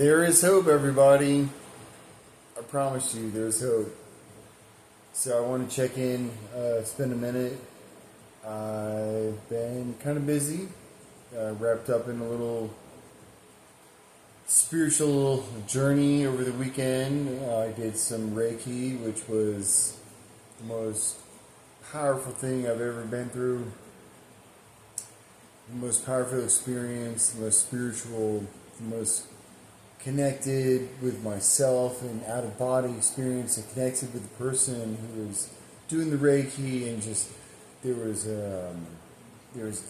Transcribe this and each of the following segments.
There is hope, everybody. I promise you, there's hope. So I want to check in, spend a minute. I've been kind of busy, wrapped up in a little spiritual journey over the weekend. I did some Reiki, which was the most powerful thing I've ever been through. The most powerful experience, the most spiritual, the most connected with myself and out of body experience, and connected with the person who was doing the Reiki, and just there was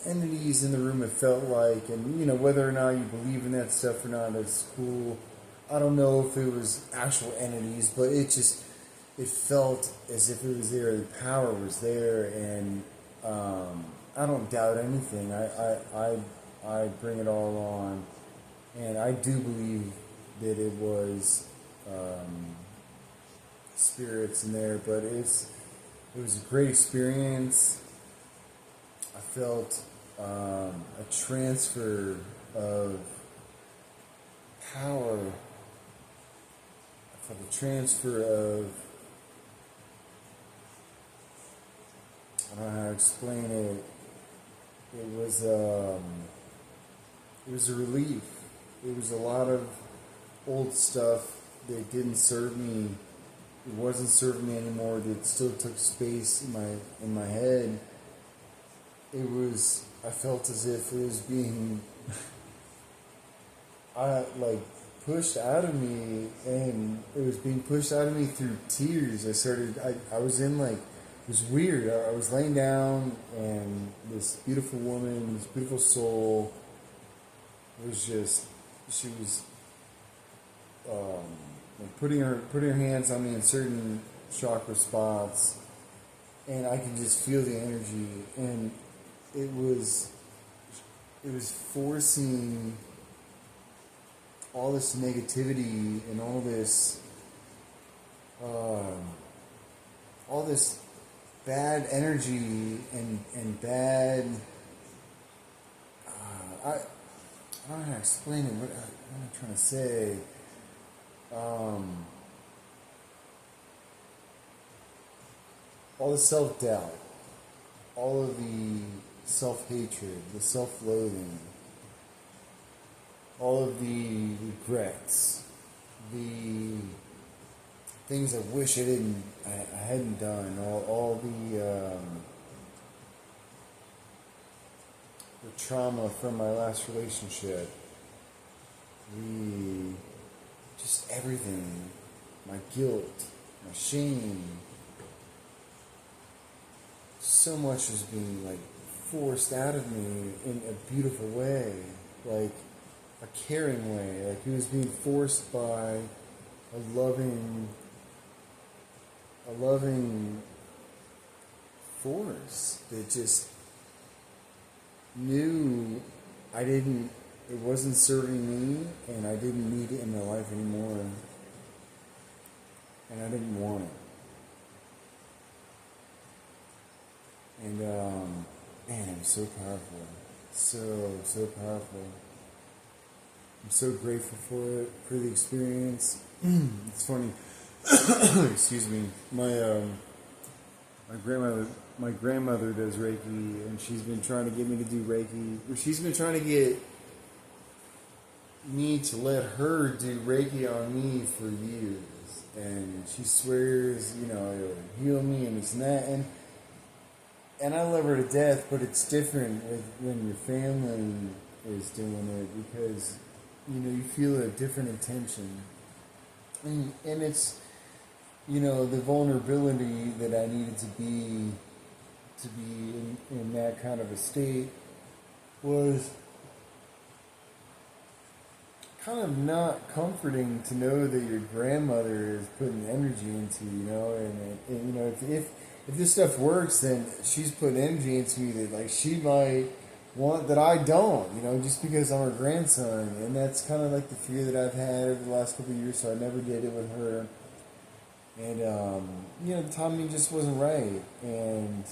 entities in the room. It felt like, and whether or not you believe in that stuff or not, that's cool. I don't know if it was actual entities, but it felt as if it was there. The power was there, and I don't doubt anything. I bring it all on. And I do believe that it was spirits in there, but it was a great experience. I felt a transfer of power. I felt a transfer of, I don't know how to explain it. It was a relief. It was a lot of old stuff that didn't serve me. It wasn't serving me anymore. That still took space in my head. I felt as if it was being pushed out of me, and it was being pushed out of me through tears. I was in it was weird. I was laying down, and this beautiful woman, this beautiful soul she was putting her hands on me in certain chakra spots, and I could just feel the energy, and it was forcing all this negativity and all this bad energy and bad. I don't know how to explain it. What am I trying to say? All the self-doubt, all of the self-hatred, the self-loathing, all of the regrets, the things I wish I hadn't done, all the trauma from my last relationship, just everything, my guilt, my shame, so much is being forced out of me in a beautiful way, like a caring way, like it was being forced by a loving force that just knew it wasn't serving me, and I didn't need it in my life anymore, and I didn't want it. And man, it was so powerful, so powerful. I'm so grateful for it, for the experience. It's funny. Excuse me. My grandmother does Reiki, and she's been trying to get me to do Reiki. She's been trying to get me to let her do Reiki on me for years, and she swears, it'll heal me and this and that, and I love her to death. But it's different when your family is doing it, because you feel a different intention, and it's the vulnerability that I needed to be in that kind of a state was kind of not comforting to know that your grandmother is putting energy into, and if this stuff works, then she's putting energy into me that she might want that I don't, just because I'm her grandson. And that's kind of the fear that I've had over the last couple of years, so I never did it with her. And the timing just wasn't right, and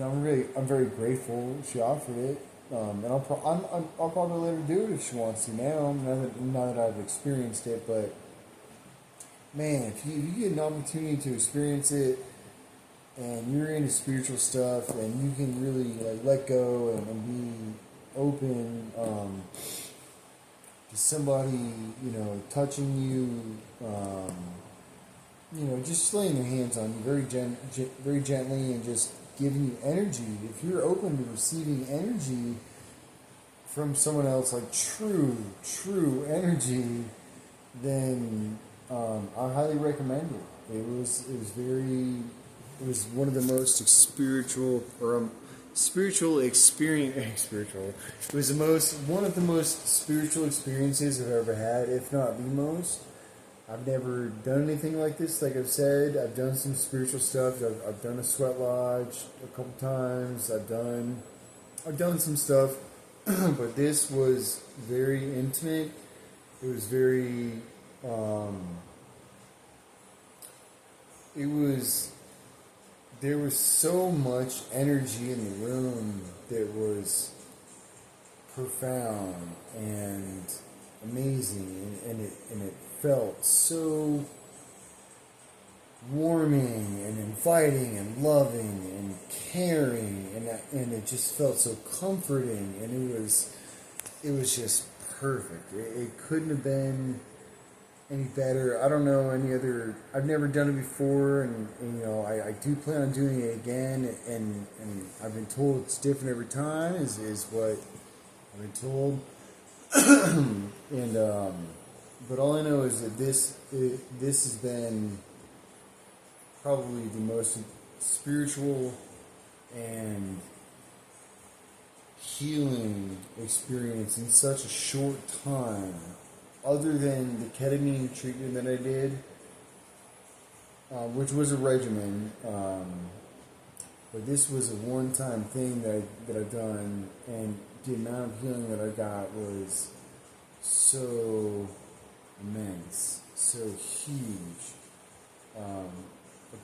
I'm very grateful she offered it. And I'll probably let her do it if she wants to now that I've experienced it. But man, if you get an opportunity to experience it, and you're into spiritual stuff, and you can really like let go and be open to somebody, touching you, just laying their hands on you very gently, and just giving you energy. If you're open to receiving energy from someone else, like true energy, then I highly recommend it. It was one of the most spiritual experience. Spiritual. It was one of the most spiritual experiences I've ever had, if not the most. I've never done anything like this. Like I've said, I've done some spiritual stuff. I've done a sweat lodge a couple times. I've done some stuff, but this was very intimate. It was very. There was so much energy in the room that was profound and amazing, and it felt so warming and inviting and loving and caring, and it just felt so comforting, and it was just perfect. It couldn't have been any better. I don't know any other. I've never done it before, and I do plan on doing it again, and I've been told it's different every time. Is what I've been told, and but all I know is that this has been probably the most spiritual and healing experience in such a short time, other than the ketamine treatment that I did, which was a regimen, but this was a one-time thing that I've done, and the amount of healing that I got was so immense, so huge.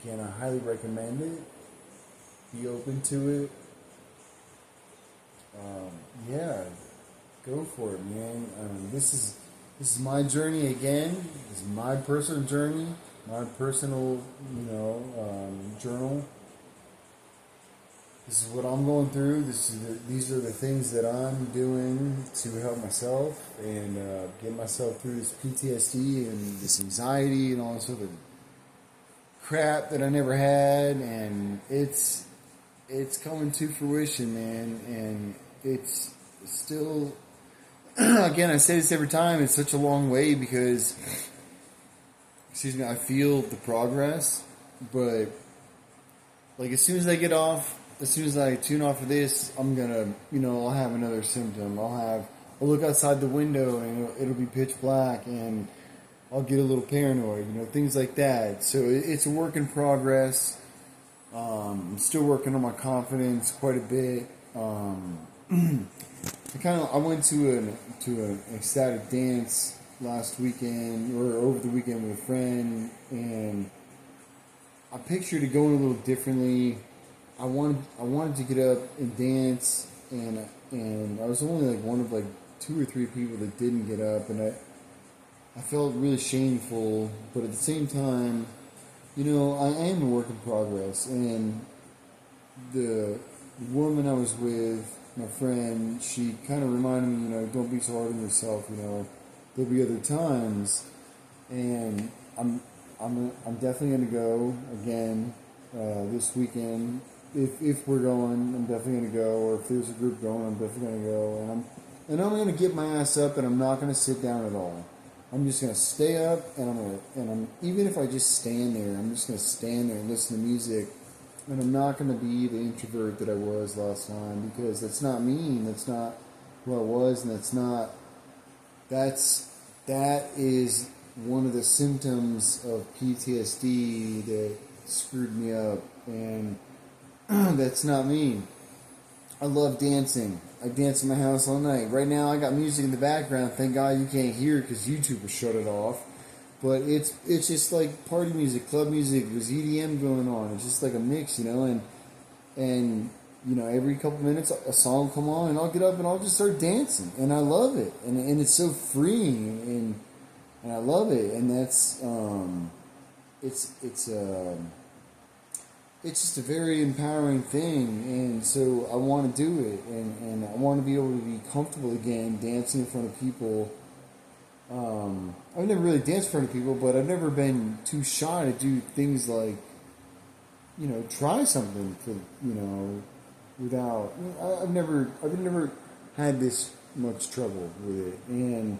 Again, I highly recommend it. Be open to it. Yeah, go for it, man. This is my journey again. This is my personal journey, my personal, journal. This is what I'm going through. These are the things that I'm doing to help myself and get myself through this PTSD and this anxiety and all this other crap that I never had, and it's coming to fruition, man, and it's still. Again, I say this every time. It's such a long way because, I feel the progress, but like as soon as I tune off of this, I'm gonna, I'll have another symptom. I'll look outside the window and it'll be pitch black, and I'll get a little paranoid, things like that. So it's a work in progress. I'm still working on my confidence quite a bit. I went to an ecstatic dance last weekend or over the weekend with a friend, and I pictured it going a little differently. I wanted to get up and dance, and I was only like one of like 2 or 3 people that didn't get up, and I felt really shameful, but at the same time, I am a work in progress, and the woman I was with, my friend, she kind of reminded me, don't be so hard on yourself, there'll be other times, and I'm definitely going to go again this weekend. If we're going, I'm definitely going to go, or if there's a group going, I'm definitely going to go, and I'm going to get my ass up, and I'm not going to sit down at all. I'm just going to stay up, and even if I just stand there, I'm just going to stand there and listen to music. And I'm not going to be the introvert that I was last time, because that's not me, that's not who I was, and that is one of the symptoms of PTSD that screwed me up, and that's not me. I love dancing. I dance in my house all night. Right now I got music in the background. Thank God you can't hear it because YouTube will shut it off. But it's just like party music, club music. There's EDM going on. It's just like a mix, and every couple minutes a song will come on, and I'll get up and I'll just start dancing, and I love it, and it's so freeing, and I love it, and that's it's it's just a very empowering thing, and so I want to do it, and I want to be able to be comfortable again dancing in front of people. I've never really danced in front of people, but I've never been too shy to do things like, try something for, without. I've never had this much trouble with it, and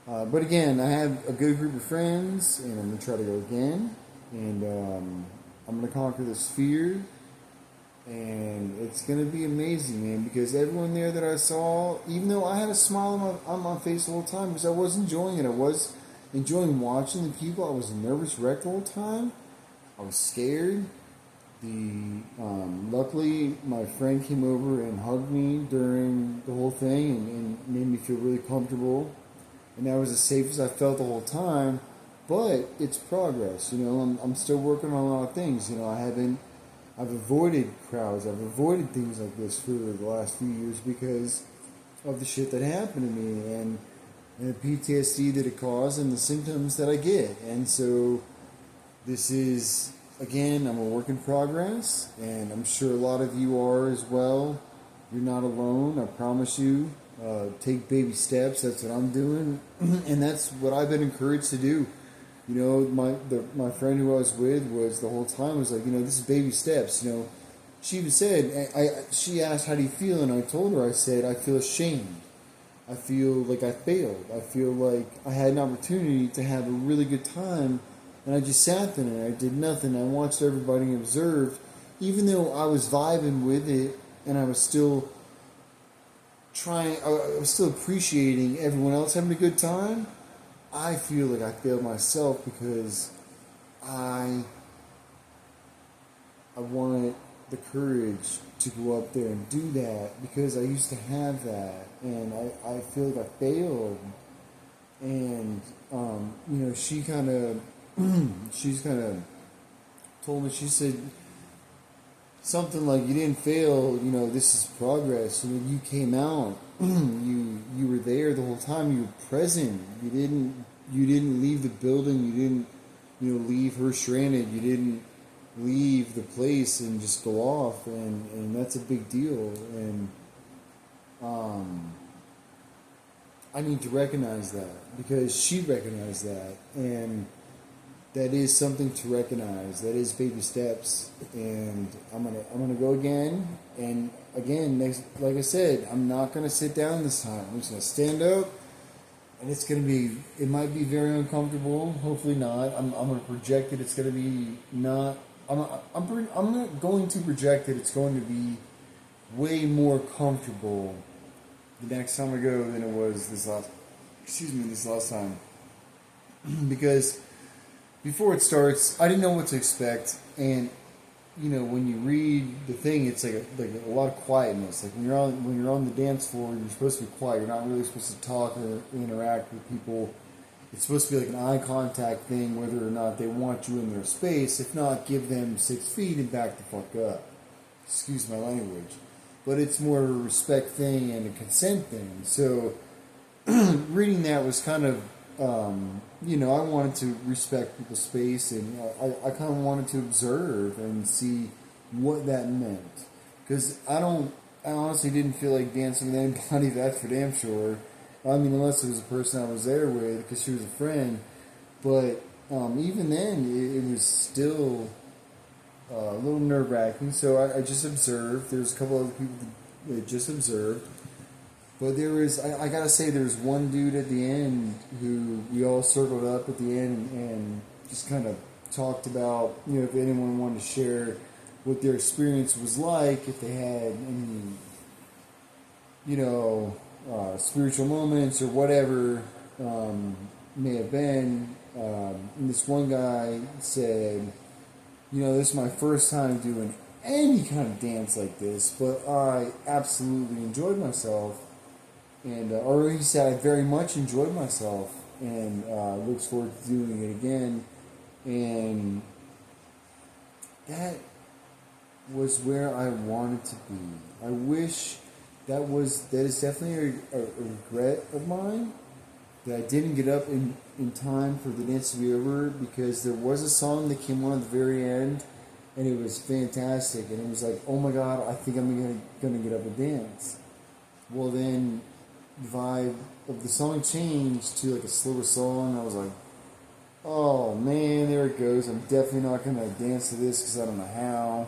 but again, I have a good group of friends, and I'm gonna try to go again, and I'm gonna conquer this fear, and it's gonna be amazing, man. Because everyone there that I saw, even though I had a smile on my face the whole time, because I was enjoying it, I was enjoying watching the people. I was a nervous wreck the whole time. I was scared. Luckily, my friend came over and hugged me during the whole thing, and made me feel really comfortable. And that was as safe as I felt the whole time. But it's progress, I'm still working on a lot of things. I've avoided crowds. I've avoided things like this for the last few years because of the shit that happened to me, and the PTSD that it caused, and the symptoms that I get. And so this is, again, I'm a work in progress, and I'm sure a lot of you are as well. You're not alone, I promise you. Take baby steps. That's what I'm doing, and that's what I've been encouraged to do. My friend who I was with was the whole time was like, this is baby steps. She even said, she asked, how do you feel? And I told her, I said, I feel ashamed. I feel like I failed. I feel like I had an opportunity to have a really good time, and I just sat there and I did nothing. I watched everybody and observed, even though I was vibing with it, and I was still I was still appreciating everyone else having a good time. I feel like I failed myself because I wanted the courage to go up there and do that because I used to have that, and I feel like I failed. And she's kind of told me, she said something like, you didn't fail, this is progress. You came out, you were there the whole time, you were present. You didn't leave the building, you didn't leave her stranded, you didn't leave the place and just go off, and that's a big deal. And I need to recognize that because she recognized that, and that is something to recognize. That is baby steps, and I'm gonna go again. And again, like I said, I'm not gonna sit down this time. I'm just gonna stand up, and it might be very uncomfortable. Hopefully not. I'm gonna project it. It's gonna be not. I'm not going to project it. It's going to be way more comfortable the next time I go than it was this last time, because before it starts, I didn't know what to expect, and when you read the thing, it's like a lot of quietness. Like when you're on the dance floor, you're supposed to be quiet. You're not really supposed to talk or interact with people. It's supposed to be like an eye contact thing, whether or not they want you in their space. If not, give them 6 feet and back the fuck up. Excuse my language, but it's more of a respect thing and a consent thing. So reading that was kind of. I wanted to respect people's space, and I kind of wanted to observe and see what that meant. Because I honestly didn't feel like dancing with anybody, that's for damn sure. I mean, unless it was a person I was there with, because she was a friend. But even then, it was still a little nerve-wracking. So I just observed. There's a couple other people that just observed. But I gotta say, there was one dude at the end who we all circled up at the end and just kind of talked about, if anyone wanted to share what their experience was like, if they had any, spiritual moments or whatever may have been. And this one guy said, this is my first time doing any kind of dance like this, but I absolutely enjoyed myself. And or he said, I very much enjoyed myself, and looks forward to doing it again. And that was where I wanted to be. I wish that is definitely a regret of mine that I didn't get up in time for the dance to be over, because there was a song that came on at the very end and it was fantastic, and it was like, oh my god, I think I'm gonna get up and dance. Well, then the vibe of the song changed to like a slower song. I was like, oh man, there it goes. I'm definitely not gonna dance to this because I don't know how.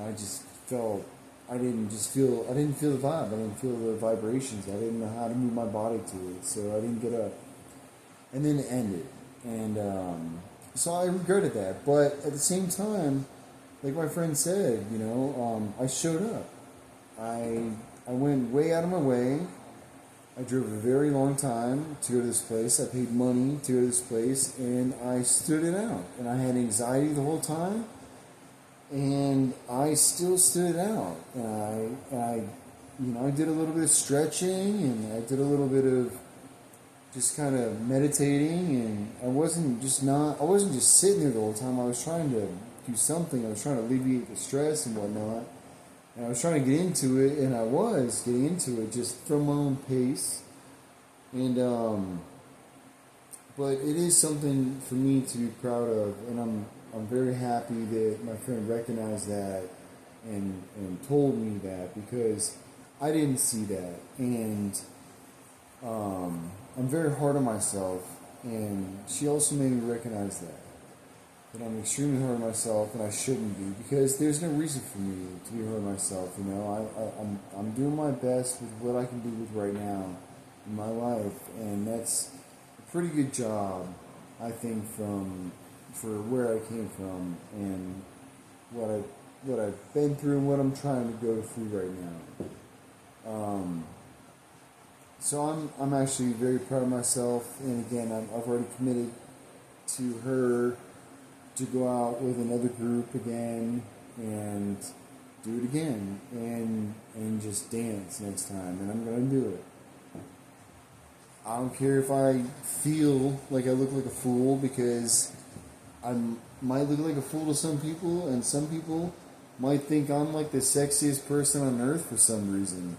I just felt I didn't feel the vibe. I didn't feel the vibrations. I didn't know how to move my body to it, so I didn't get up. And then it ended, and so I regretted that. But at the same time, like my friend said, I showed up. I went way out of my way. I drove a very long time to go to this place. I paid money to go to this place, and I stood it out. And I had anxiety the whole time, and I still stood it out. I did a little bit of stretching, and I did a little bit of just kind of meditating, and I wasn't just sitting there the whole time. I was trying to do something. I was trying to alleviate the stress and whatnot. And I was trying to get into it, and I was getting into it just from my own pace. And but it is something for me to be proud of, and I'm very happy that my friend recognized that and told me that, because I didn't see that, and I'm very hard on myself, and she also made me recognize that I'm extremely hard on myself, and I shouldn't be, because there's no reason for me to be hard on myself. I'm doing my best with what I can do with right now in my life, and that's a pretty good job, I think, for where I came from and what I've been through and what I'm trying to go through right now. So I'm actually very proud of myself, and again, I've already committed to her to go out with another group again and do it again and just dance next time, and I'm gonna do it. I don't care if I feel like I look like a fool, because I might look like a fool to some people, and some people might think I'm like the sexiest person on earth for some reason.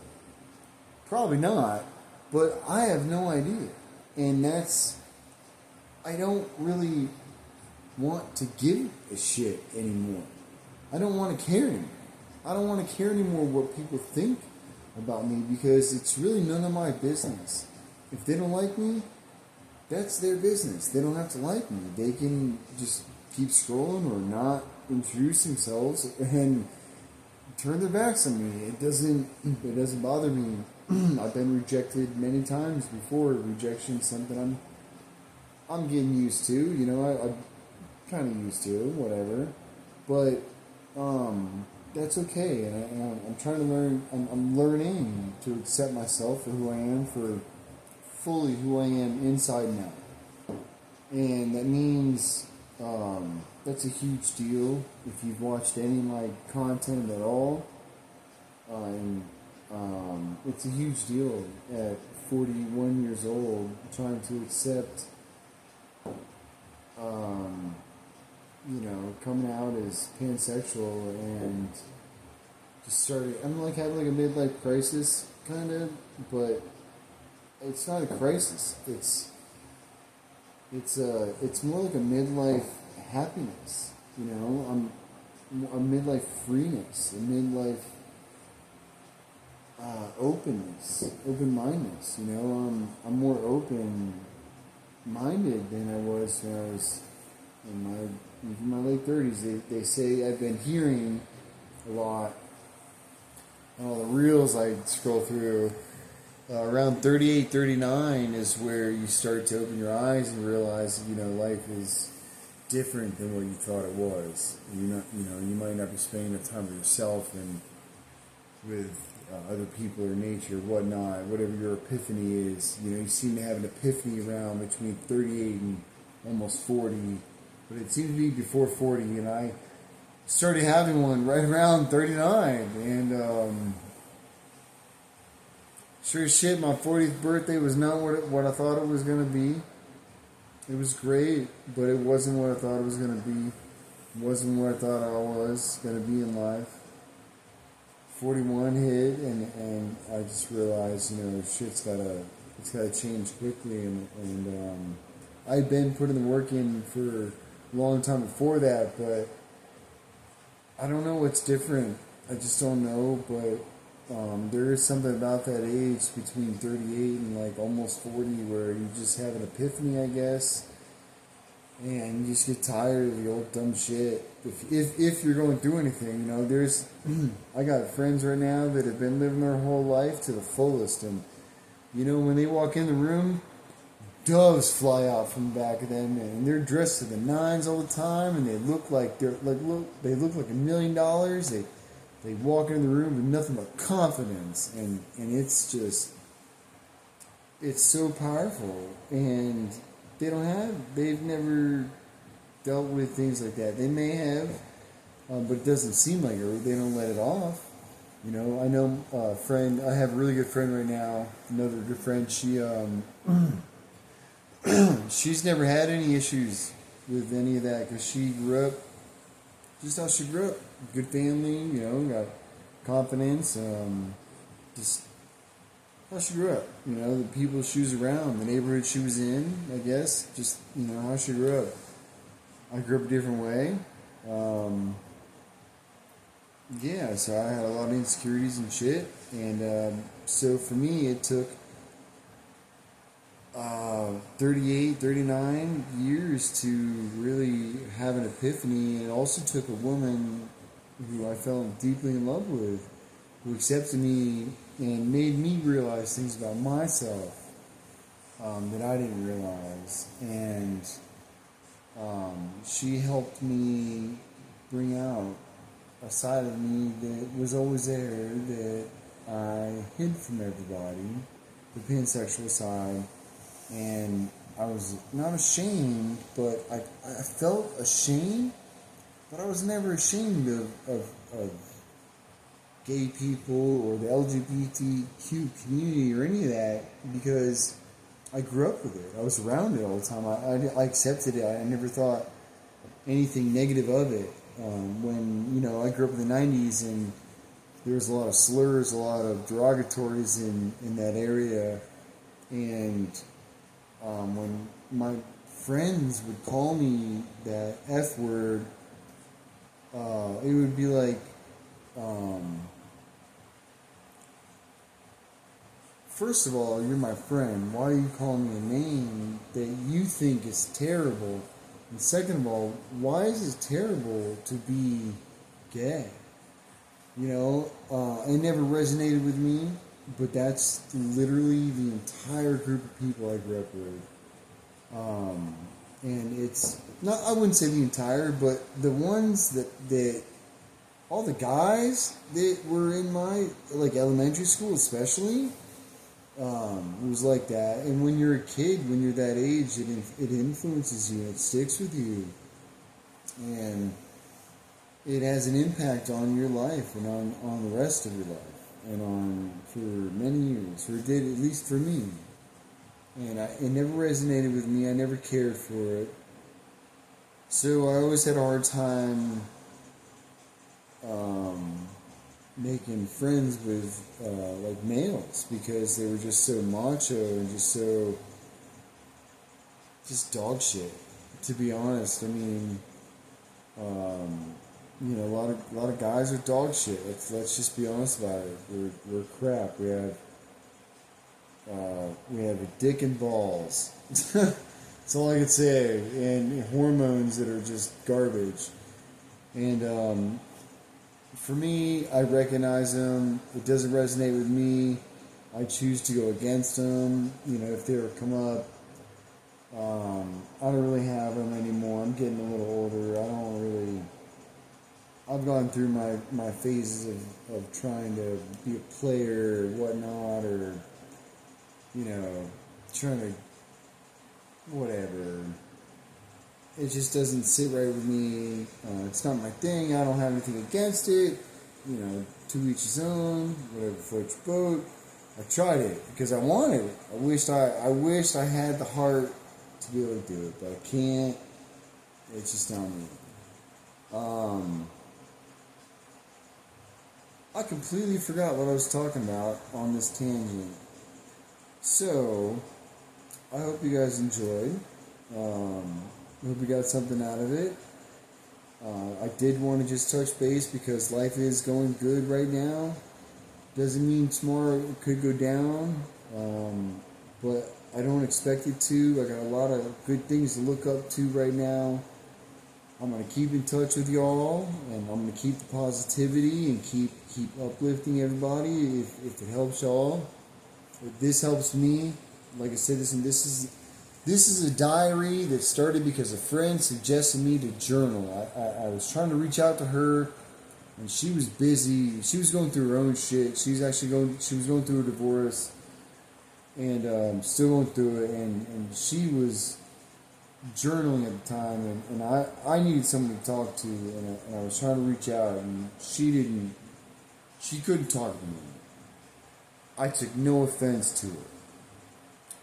Probably not, but I have no idea. And I don't really want to give a shit anymore. I don't want to care anymore. I don't want to care anymore what people think about me, because it's really none of my business. If they don't like me, that's their business. They don't have to like me. They can just keep scrolling or not introduce themselves and turn their backs on me. It doesn't bother me. I've been rejected many times before. Rejection's something I'm getting used to. I'm kind of used to it, whatever. But that's okay, and I'm trying to learn. I'm learning to accept myself for who I am, for fully who I am inside and out. And that means that's a huge deal. If you've watched any of my content at all, it's a huge deal at 41 years old, trying to accept, coming out as pansexual, and just started. I'm like having like a midlife crisis, kind of, but it's not a crisis. It's more like a midlife happiness. A midlife freeness, a midlife openness, open-mindedness. I'm more open-minded than I was when I was in my late 30s. They say, I've been hearing a lot on all the reels I scroll through. Around 38, 39 is where you start to open your eyes and realize, life is different than what you thought it was. You might not be spending enough time with yourself and with other people or nature, whatnot, whatever your epiphany is. You seem to have an epiphany around between 38 and almost 40, but it seemed to be before 40, and I started having one right around 39, and sure as shit, my 40th birthday was not what I thought it was going to be. It was great, but it wasn't what I thought it was going to be. It wasn't what I thought I was going to be in life. 41 hit, and I just realized, it's gotta change quickly, and I'd been putting the work in for a long time before that, but I don't know what's different. I just don't know, but there is something about that age between 38 and like almost 40 where you just have an epiphany, I guess, and you just get tired of the old dumb shit. If you're going through anything, there's I got friends right now that have been living their whole life to the fullest, and when they walk in the room, doves fly out from the back of them, and they're dressed to the nines all the time, and they look like they look like $1,000,000. They walk into the room with nothing but confidence, and it's so powerful, and they've never dealt with things like that. They may have, but it doesn't seem like it. They don't let it off. I know a friend. I have a really good friend right now. Another good friend. She's never had any issues with any of that because she grew up just how she grew up. Good family, got confidence. Just how she grew up. The people she was around, the neighborhood she was in, I guess. Just, how she grew up. I grew up a different way. So I had a lot of insecurities and shit. And so for me, it took 38, 39 years to really have an epiphany. It also took a woman who I fell deeply in love with, who accepted me and made me realize things about myself that I didn't realize. And she helped me bring out a side of me that was always there that I hid from everybody, the pansexual side. And I was not ashamed, but I felt ashamed, but I was never ashamed of gay people or the LGBTQ community or any of that, because I grew up with it. I was around it all the time. I accepted it. I never thought anything negative of it. When, I grew up in the 90s, and there was a lot of slurs, a lot of derogatories in that area, and when my friends would call me that F word, it would be like, first of all, you're my friend. Why are you calling me a name that you think is terrible? And second of all, why is it terrible to be gay? It never resonated with me. But that's literally the entire group of people I grew up with. And it's not, I wouldn't say the entire, but the ones that all the guys that were in my, like, elementary school especially, it was like that. And when you're a kid, when you're that age, it influences you, it sticks with you. And it has an impact on your life and on the rest of your life. And for many years, or it did, at least for me. And it never resonated with me. I never cared for it. So I always had a hard time making friends with like males, because they were just so macho and just dog shit. To be honest, I mean. A lot of guys are dog shit. Let's just be honest about it. We're crap. We have a dick and balls. That's all I can say. And hormones that are just garbage. And for me, I recognize them. It doesn't resonate with me. I choose to go against them. If they ever come up. I don't really have them anymore. I'm getting a little older. I've gone through my phases of trying to be a player or whatnot, or, trying to, whatever. It just doesn't sit right with me. It's not my thing. I don't have anything against it. To each his own, whatever floats your boat. I tried it because I wanted it. I wished I had the heart to be able to do it, but I can't. It's just not me. I completely forgot what I was talking about on this tangent. So, I hope you guys enjoyed. I hope you got something out of it. I did want to just touch base because life is going good right now. Doesn't mean tomorrow it could go down, but I don't expect it to. I got a lot of good things to look up to right now. I'm gonna keep in touch with y'all, and I'm gonna keep the positivity and keep uplifting everybody if it helps y'all. If this helps me, like I said, this is a diary that started because a friend suggested me to journal. I was trying to reach out to her, and she was busy. She was going through her own shit. She was going through a divorce, and still going through it. And she was journaling at the time, and I needed someone to talk to, and I was trying to reach out, and she couldn't talk to me. I took no offense to it.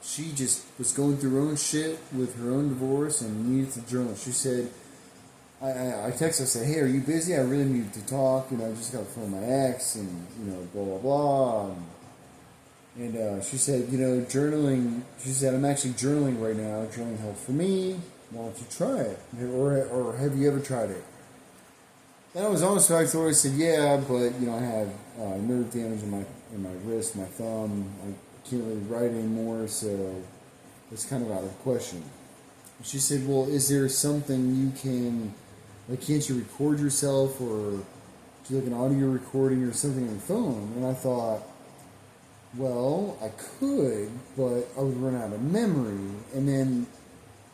She just was going through her own shit with her own divorce and needed to journal. She said, I texted her, I said, hey, are you busy? I really need to talk. I just got from my ex and, blah, blah, blah. And she said, journaling, she said, I'm actually journaling right now. Journaling helps for me. Why don't you try it? Or have you ever tried it? And I was honest with her. I told her, I said, yeah, but, I have nerve damage in my wrist, my thumb. I can't really write anymore, so it's kind of out of the question. She said, well, is there something you can, can't you record yourself or do an audio recording or something on your phone? And I thought, well, I could, but I would run out of memory, and then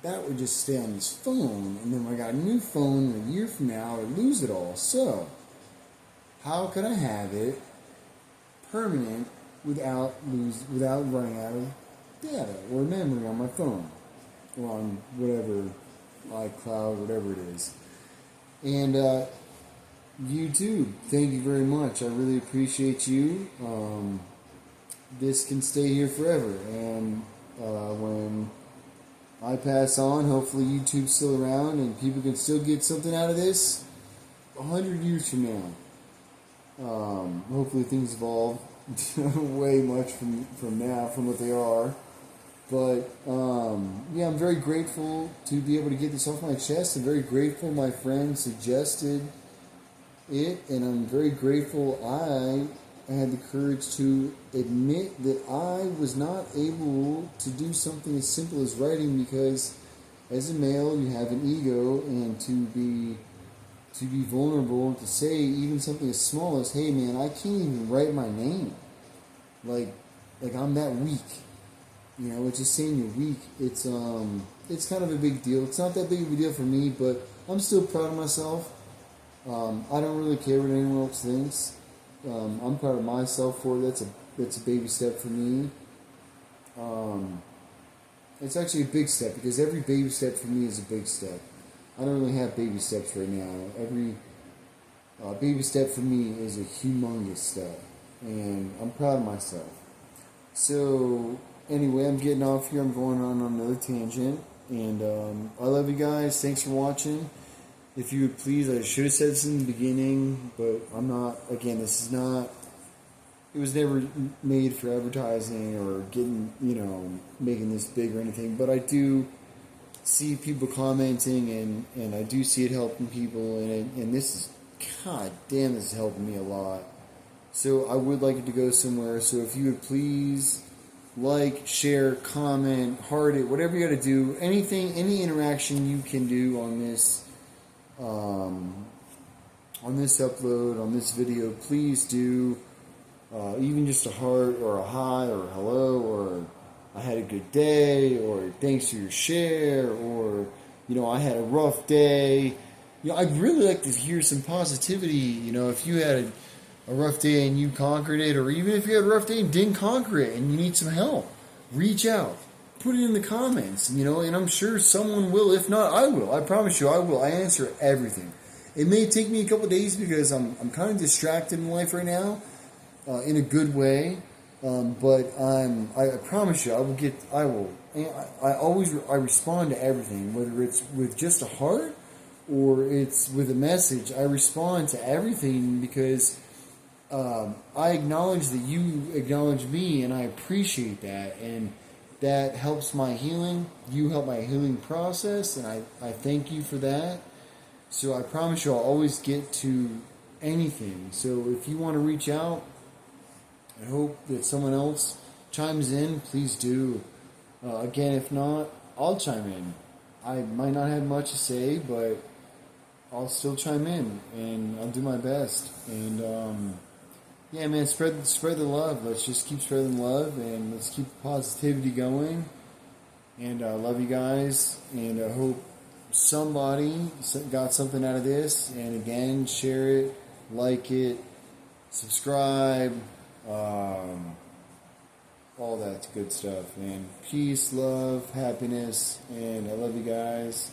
that would just stay on this phone, and then when I got a new phone a year from now, I would lose it all. So, how could I have it permanent without running out of data or memory on my phone or on whatever iCloud, whatever it is? And YouTube, thank you very much. I really appreciate you. This can stay here forever, and when I pass on, hopefully YouTube's still around and people can still get something out of this 100 years from now. Hopefully things evolve way much from now, from what they are. But, yeah, I'm very grateful to be able to get this off my chest. I'm very grateful my friend suggested it, and I'm very grateful I had the courage to admit that I was not able to do something as simple as writing, because as a male you have an ego, and to be vulnerable, to say even something as small as, hey man, I can't even write my name, like I'm that weak, it's just saying you're weak. It's kind of a big deal. It's not that big of a deal for me, but I'm still proud of myself. I don't really care what anyone else thinks. I'm proud of myself for it. That's a baby step for me. It's actually a big step, because every baby step for me is a big step. I don't really have baby steps right now. Every baby step for me is a humongous step, and I'm proud of myself. So anyway, I'm getting off here. I'm going on another tangent, and I love you guys. Thanks for watching. If you would please, I should have said this in the beginning, but I'm not. Again, this is not. It was never made for advertising or getting, making this big or anything. But I do see people commenting, and I do see it helping people, and this is, god damn, this is helping me a lot. So I would like it to go somewhere. So if you would please like, share, comment, heart it, whatever you got to do, anything, any interaction you can do on this upload, on this video, please do. Even just a heart or a hi or a hello or I had a good day or thanks for your share or I had a rough day. I'd really like to hear some positivity. If you had a rough day and you conquered it, or even if you had a rough day and didn't conquer it and you need some help, reach out. Put it in the comments, and I'm sure someone will. If not, I will. I promise you I will. I answer everything. It may take me a couple days because I'm kind of distracted in life right now, in a good way. But I promise you, I will. I respond to everything, whether it's with just a heart or it's with a message. I respond to everything because I acknowledge that you acknowledge me, and I appreciate that, and that helps my healing. You help my healing process, and I thank you for that. So I promise you I'll always get to anything. So if you want to reach out, I hope that someone else chimes in. Please do. Again, if not, I'll chime in. I might not have much to say, but I'll still chime in, and I'll do my best. And yeah, man, spread the love. Let's just keep spreading love, and let's keep the positivity going. And I love you guys, and I hope somebody got something out of this. And again, share it, like it, subscribe, all that good stuff. And peace, love, happiness, and I love you guys.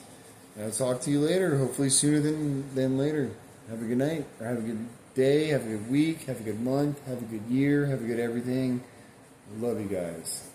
And I'll talk to you later, hopefully sooner than later. Have a good night, or have a good day, have a good week, have a good month, have a good year, have a good everything. Love you guys.